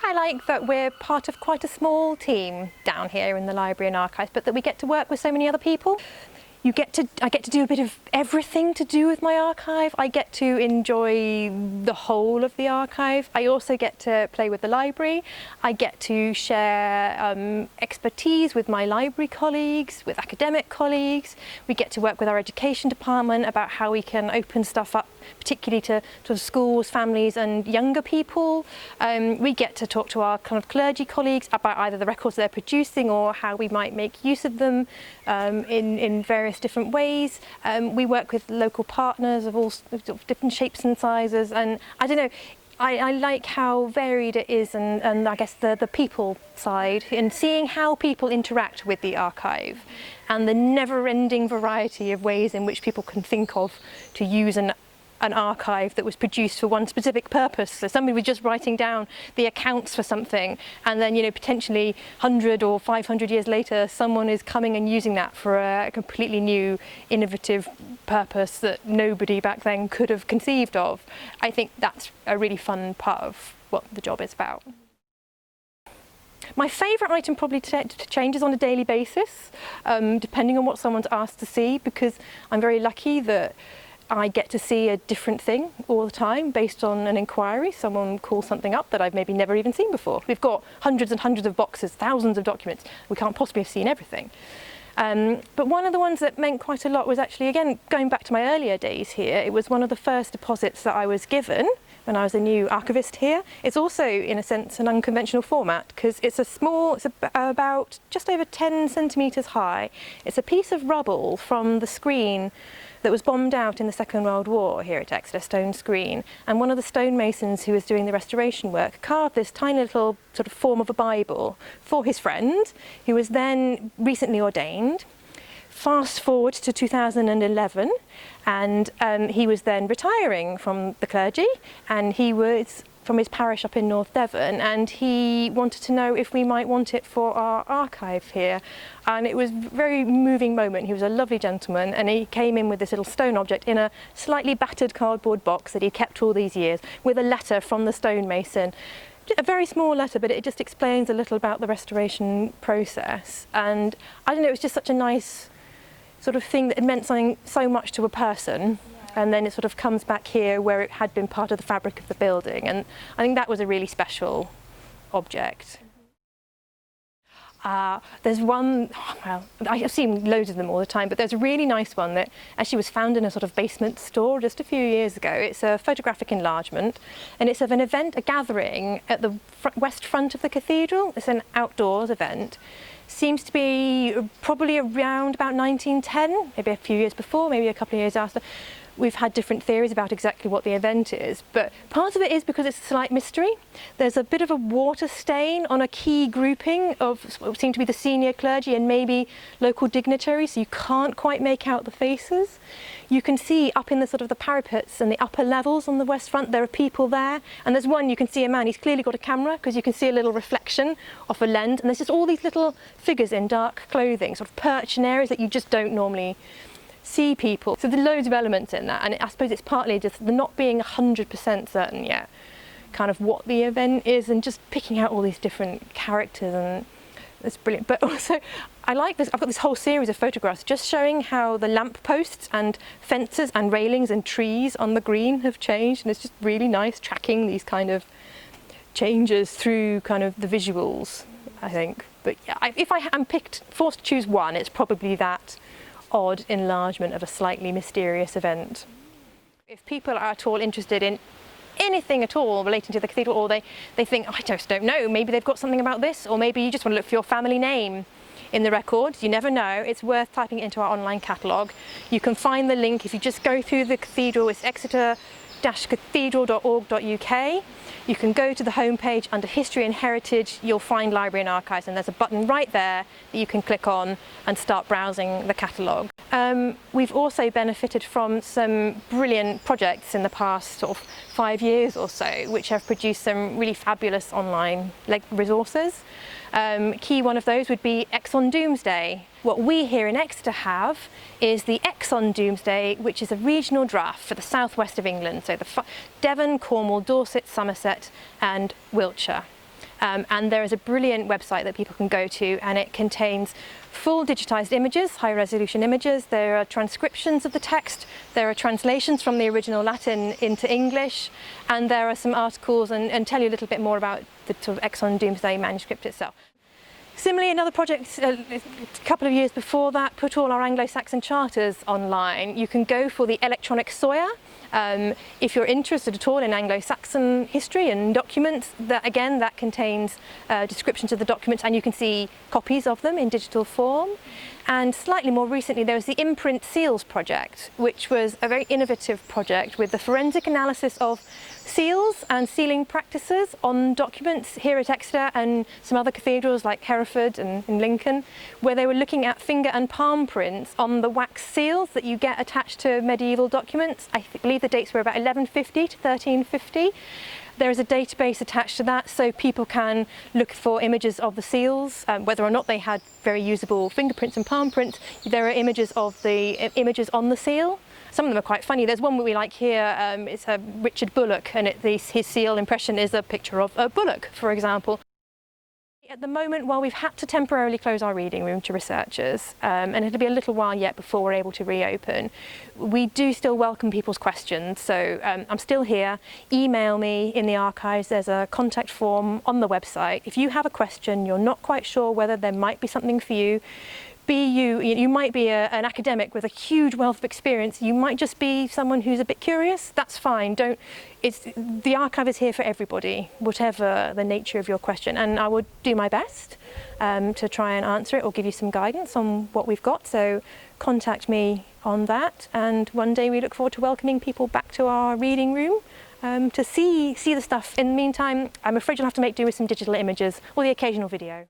I like that we're part of quite a small team down here in the library and archives, but that we get to work with so many other people. I get to do a bit of everything to do with my archive. I get to enjoy the whole of the archive. I also get to play with the library. I get to share expertise with my library colleagues, with academic colleagues. We get to work with our education department about how we can open stuff up, particularly to schools, families and younger people. We get to talk to our kind of clergy colleagues about either the records they're producing or how we might make use of them in various different ways. We work with local partners of all sort of different shapes and sizes, and I don't know, I like how varied it is, and I guess the people side, and seeing how people interact with the archive and the never-ending variety of ways in which people can think of to use an archive that was produced for one specific purpose. So somebody was just writing down the accounts for something, and then, you know, potentially 100 or 500 years later, someone is coming and using that for a completely new, innovative purpose that nobody back then could have conceived of. I think that's a really fun part of what the job is about. My favourite item probably changes on a daily basis, depending on what someone's asked to see, because I'm very lucky that I get to see a different thing all the time based on an inquiry. Someone calls something up that I've maybe never even seen before. We've got hundreds and hundreds of boxes, thousands of documents. We can't possibly have seen everything. But one of the ones that meant quite a lot was actually, again, going back to my earlier days here, it was one of the first deposits that I was given when I was a new archivist here. It's also, in a sense, an unconventional format because it's about just over 10 centimetres high. It's a piece of rubble from the screen that was bombed out in the Second World War here at Exeter, stone screen. And one of the stonemasons who was doing the restoration work carved this tiny little sort of form of a Bible for his friend, who was then recently ordained. Fast forward to 2011, and he was then retiring from the clergy, and he was from his parish up in North Devon, and he wanted to know if we might want it for our archive here. And it was a very moving moment. He was a lovely gentleman, and he came in with this little stone object in a slightly battered cardboard box that he kept all these years, with a letter from the stonemason. A very small letter, but it just explains a little about the restoration process. And I don't know, it was just such a nice sort of thing that it meant something so much to a person. And then it sort of comes back here where it had been part of the fabric of the building. And I think that was a really special object. There's one, well, I've seen loads of them all the time, but there's a really nice one that actually was found in a sort of basement store just a few years ago. It's a photographic enlargement, and it's of an event, a gathering at the west front of the cathedral. It's an outdoors event. Seems to be probably around about 1910, maybe a few years before, maybe a couple of years after. We've had different theories about exactly what the event is, but part of it is because it's a slight mystery. There's a bit of a water stain on a key grouping of what seem to be the senior clergy and maybe local dignitaries, so you can't quite make out the faces. You can see up in the sort of the parapets and the upper levels on the west front, there are people there, and there's one, you can see a man, he's clearly got a camera because you can see a little reflection off a lens, and there's just all these little figures in dark clothing, sort of perched in areas that you just don't normally see people. So there's loads of elements in that, and I suppose it's partly just the not being 100% certain yet kind of what the event is, and just picking out all these different characters, and it's brilliant. But also I like this, I've got this whole series of photographs just showing how the lamp posts and fences and railings and trees on the green have changed, and it's just really nice tracking these kind of changes through kind of the visuals, I think. But yeah, if I am forced to choose one, it's probably that odd enlargement of a slightly mysterious event. If people are at all interested in anything at all relating to the cathedral, or they think, oh, I just don't know, maybe they've got something about this, or maybe you just want to look for your family name in the records, you never know, it's worth typing it into our online catalogue. You can find the link if you just go through the cathedral. It's exeter-cathedral.org.uk. You can go to the homepage under History and Heritage, you'll find Library and Archives, and there's a button right there that you can click on and start browsing the catalogue. We've also benefited from some brilliant projects in the past sort of 5 years or so, which have produced some really fabulous online resources. Key one of those would be X on Doomsday. What we here in Exeter have is the X on Doomsday, which is a regional draft for the southwest of England, so the Devon, Cornwall, Dorset, Somerset and Wiltshire. And there is a brilliant website that people can go to, and it contains full digitized images, high resolution images. There are transcriptions of the text, there are translations from the original Latin into English, and there are some articles and tell you a little bit more about the sort of Exon Doomsday manuscript itself. Similarly, another project a couple of years before that put all our Anglo-Saxon charters online. You can go for the electronic Sawyer. If you're interested at all in Anglo-Saxon history and documents, that contains descriptions of the documents, and you can see copies of them in digital form. And slightly more recently, there was the Imprint Seals project, which was a very innovative project with the forensic analysis of seals and sealing practices on documents here at Exeter and some other cathedrals like Hereford and in Lincoln, where they were looking at finger and palm prints on the wax seals that you get attached to medieval documents. I believe the dates were about 1150 to 1350. There is a database attached to that, so people can look for images of the seals, whether or not they had very usable fingerprints and palm prints. There are images of the images on the seal. Some of them are quite funny. There's one we like here, it's a Richard Bullock, and his seal impression is a picture of a bullock, for example. At the moment, while we've had to temporarily close our reading room to researchers, and it'll be a little while yet before we're able to reopen, we do still welcome people's questions. So I'm still here. Email me in the archives. There's a contact form on the website. If you have a question, you're not quite sure whether there might be something for you, you might be an academic with a huge wealth of experience. You might just be someone who's a bit curious. That's fine. The archive is here for everybody, whatever the nature of your question. And I would do my best to try and answer it or give you some guidance on what we've got. So contact me on that. And one day we look forward to welcoming people back to our reading room to see the stuff. In the meantime, I'm afraid you'll have to make do with some digital images or the occasional video.